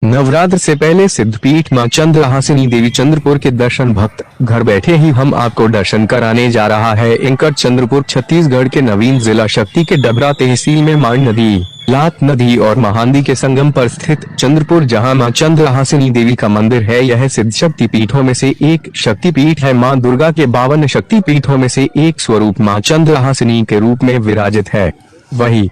नवरात्र से पहले सिद्धपीठ मां चंद्रहासिनी देवी चंद्रपुर के दर्शन भक्त घर बैठे ही हम आपको दर्शन कराने जा रहा है। एंकर चंद्रपुर छत्तीसगढ़ के नवीन जिला शक्ति के डबरा तहसील में मांड नदी, लात नदी और महानदी के संगम पर स्थित चंद्रपुर, जहां मां चंद्रहासिनी देवी का मंदिर है। यह सिद्ध शक्ति पीठों में से एक शक्तिपीठ है। मां दुर्गा के 52 शक्ति पीठों में से एक स्वरूप मां चंद्रहासिनी के रूप में विराजित है। वही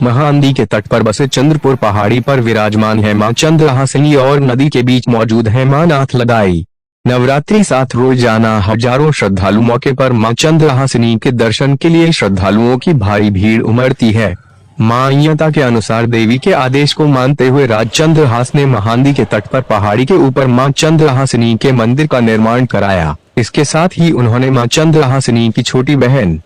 महानदी के तट पर बसे चंद्रपुर पहाड़ी पर विराजमान है मां चंद्रहासिनी और नदी के बीच मौजूद है मां नाथलदाई। नवरात्रि 7 रोजाना हजारों श्रद्धालु मौके पर मां चंद्रहासिनी के दर्शन के लिए श्रद्धालुओं की भारी भीड़ उमड़ती है। मान्यता के अनुसार देवी के आदेश को मानते हुए राज चंद्रहास ने महानदी के तट पर पहाड़ी के ऊपर मां चंद्रहासिनी के मंदिर का निर्माण कराया। इसके साथ ही उन्होंने मां चंद्रहासिनी की छोटी बहन,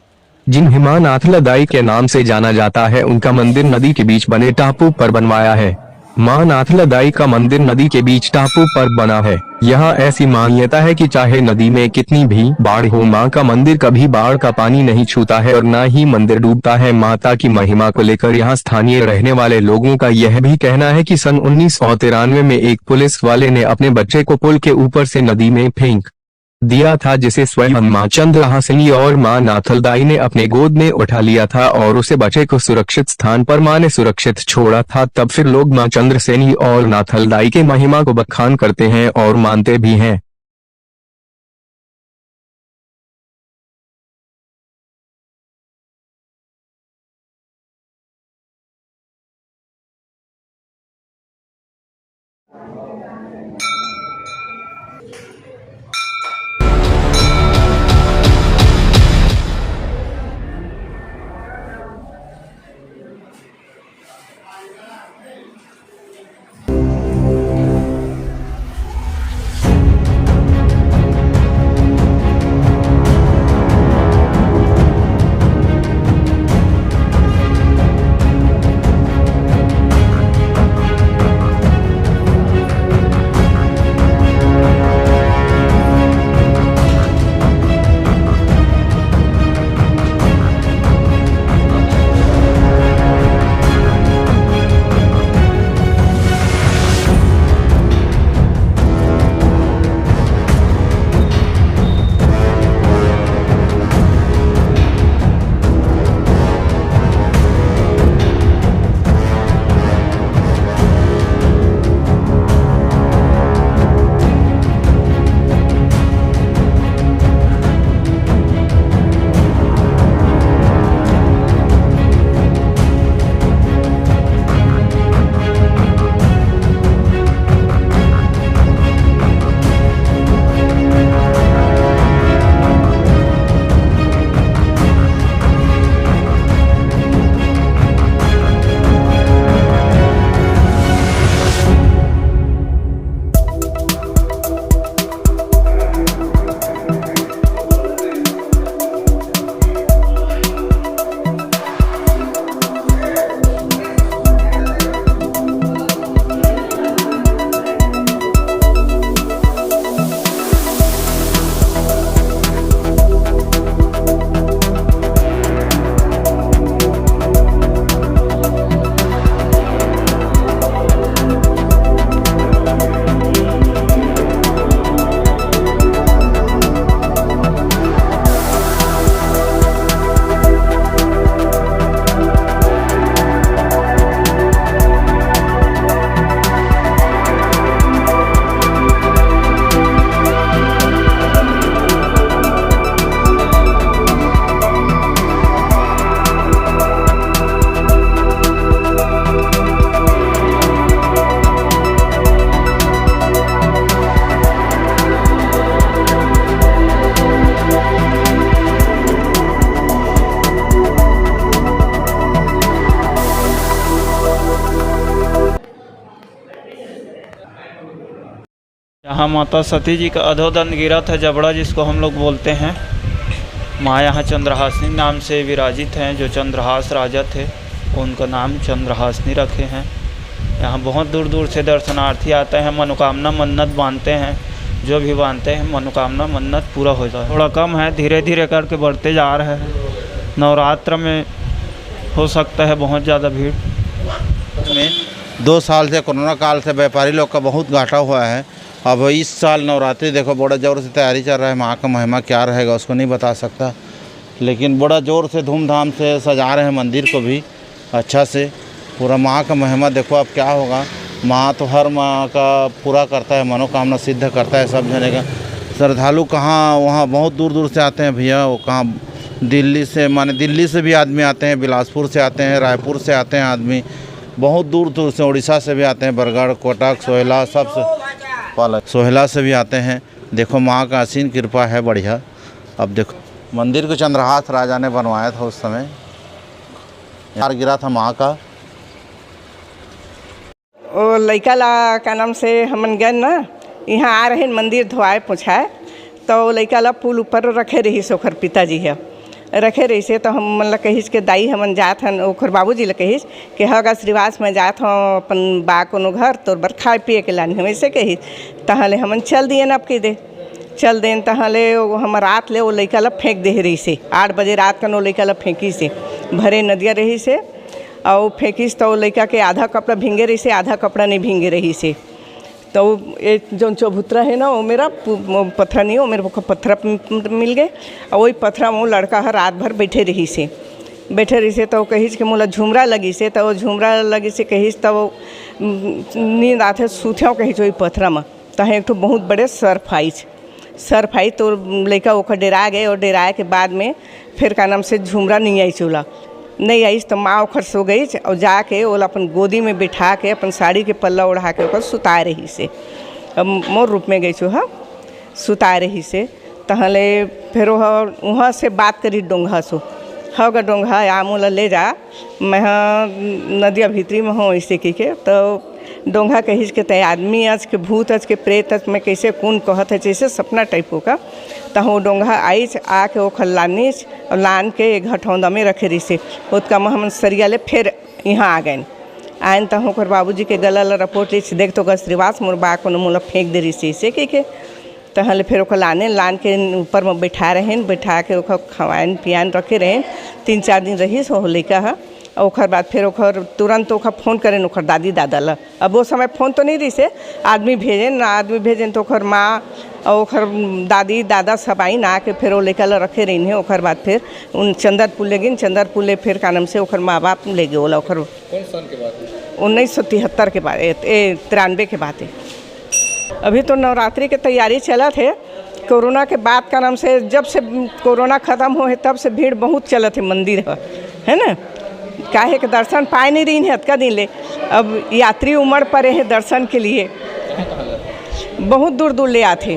जिन्हें मां नाथलदाई के नाम से जाना जाता है, उनका मंदिर नदी के बीच बने टापू पर बनवाया है। मां नाथलदाई का मंदिर नदी के बीच टापू पर बना है। यहाँ ऐसी मान्यता है कि चाहे नदी में कितनी भी बाढ़ हो, मां का मंदिर कभी बाढ़ का पानी नहीं छूता है और न ही मंदिर डूबता है। माता की महिमा को लेकर यहाँ स्थानीय रहने वाले लोगों का यह भी कहना है कि सन 1993 में एक पुलिस वाले ने अपने बच्चे को पुल के ऊपर से नदी में फेंक दिया था, जिसे स्वयं मां चंद्रहासिनी और मां नाथलदाई ने अपने गोद में उठा लिया था और उसे बच्चे को सुरक्षित स्थान पर मां ने सुरक्षित छोड़ा था। तब फिर लोग मां चंद्रसेनी और नाथलदाई के महिमा को बखान करते हैं और मानते भी हैं। यहाँ माता सती जी का अधोदंड गिरा था, जबड़ा जिसको हम लोग बोलते हैं। माँ यहाँ चंद्रहासिनी नाम से विराजित हैं। जो चंद्रहास राजा थे उनका नाम चंद्रहासिनी रखे हैं। यहाँ बहुत दूर दूर से दर्शनार्थी आते हैं, मनोकामना मन्नत बांधते हैं। जो भी बांधते हैं मनोकामना मन्नत पूरा हो जाए। थोड़ा कम है, धीरे धीरे करके बढ़ते जा रहे हैं। नवरात्र में हो सकता है बहुत ज़्यादा भीड़ में 2 साल से कोरोना काल से व्यापारी लोग का बहुत घाटा हुआ है। अब इस साल नवरात्रि देखो बड़ा ज़ोर से तैयारी चल रहा है, माँ का महिमा क्या रहेगा उसको नहीं बता सकता, लेकिन बड़ा ज़ोर से धूमधाम से सजा रहे हैं मंदिर को भी अच्छा से। पूरा माँ का महिमा देखो अब क्या होगा। माँ तो हर माँ का पूरा करता है, मनोकामना सिद्ध करता है सब जने का। श्रद्धालु कहाँ वहाँ बहुत दूर दूर से आते हैं भैया, वो कहाँ दिल्ली से, माने दिल्ली से भी आदमी आते हैं, बिलासपुर से आते हैं, रायपुर से आते हैं आदमी, बहुत दूर दूर से, उड़ीसा से भी आते हैं, बरगढ़, कोटक, सोहेला, सब से सोहेला से भी आते हैं। देखो माँ का असीम कृपा है बढ़िया। अब देखो मंदिर को चंद्रहास राजा ने बनवाया था उस समय, यार गिरा था माँ का। वो लड़का ला का नाम से हमन गए ना, यहाँ आ रहे मंदिर धोआए पोछाए, तो लड़का ला पुल ऊपर रखे रही से ओखर पिताजी है रखे रही से, तो हम मतलब कहिस के दाई हमन जात हन ओखर बाबूजी ले कहिस कि हगा श्रीवास में जात हूँ अपन बा कोनो घर तोर बर खाए पिए के लानी हम ऐसे कहिस। तहले हमन चल दिए न अब के दे चल देन, तहले हम रात ले वो लड़का ला फेंक दे रही से, 8 बजे रात का वो लड़का ला फेंकी से, भरे नदिया रही से और फेंकिस तो लड़का के आधा कपड़ा भींगे रही से, आधा कपड़ा नहीं भींगे रही से। तो ये जो चौबूतरा है ना, वो मेरा पत्थर नहीं, वो मेरे को पत्थर मिल गए और वही पत्थर में वो लड़का है रात भर बैठे रही से तो कहिस कि मोला झुमरा लगी से, तो वो झुमरा लगी से कहिस तो नींद आते सूथियों कहिस वही पत्थर में, तो एक तो बहुत बड़े सर्फ आई तो लड़का ओखर डेरा गए, और डेराए के बाद में फिर का नाम से झुमरा नहीं आई चूल्हा नहीं आई, तो माँ ओखर सो गई और जाके वो अपन गोदी में बिठा के अपन साड़ी के पल्ला ओढ़ा के ओखर सुता रही से, अब मोर रूप में गई हाँ सुता रही से। तहले फिर वहाँ से बात करी डोंगा सो, हगा डोंगा आ मोला ले जा, मैं नदिया भीतरी में हूँ ऐसे की के। तो डोंगा कहिस के तय आदमी आज के भूत आज के प्रेत आज में कैसे कौन कहत है जैसे सपना टाइप का। तो वो डोंगा आईच आके ओखर लानीच और लान के घटौंदा में रखे रही से, उसका हम सरिया ले फिर यहाँ आ गए आयन। तो ओखर बाबूजी के गला ला रिपोर्ट लीच देख तो श्रीवास मोर बा को मोला फेंक दे रही से ऐसे के। तहले फिर ओखर लान के ऊपर में बैठा रहे, बैठा के ओखर खवान पियान रखे रहे, 3-4 दिन रही सो लड़का है। और ओखर बाद फिर ओखर तुरंत ओखर फ़ोन करें ओखर दादी दादा ला। अब वो समय फ़ोन तो नहीं रही से, आदमी भेजें तो ओखर माँ और ओखर दादी दादा सब आई ना के फिर वो लेकर ला रखे रही है। ओखर बाद फिर उन चंदरपुर ले गई, चंदरपुर ले फिर का नाम से ओखर माँ बाप ले गए ओला। ओखर कौन साल के बाद? 1973 के बाद, 93 के बाद है। अभी तो नवरात्रि के तैयारी चला थे, कोरोना के बाद का नाम से जब से कोरोना ख़त्म हो है तब से भीड़ बहुत चलत है मंदिर है ना, काहे के दर्शन पाए नहीं रही है अतका दिन ले। अब यात्री उमड़ पड़े हैं दर्शन के लिए, बहुत दूर दूर ले आते।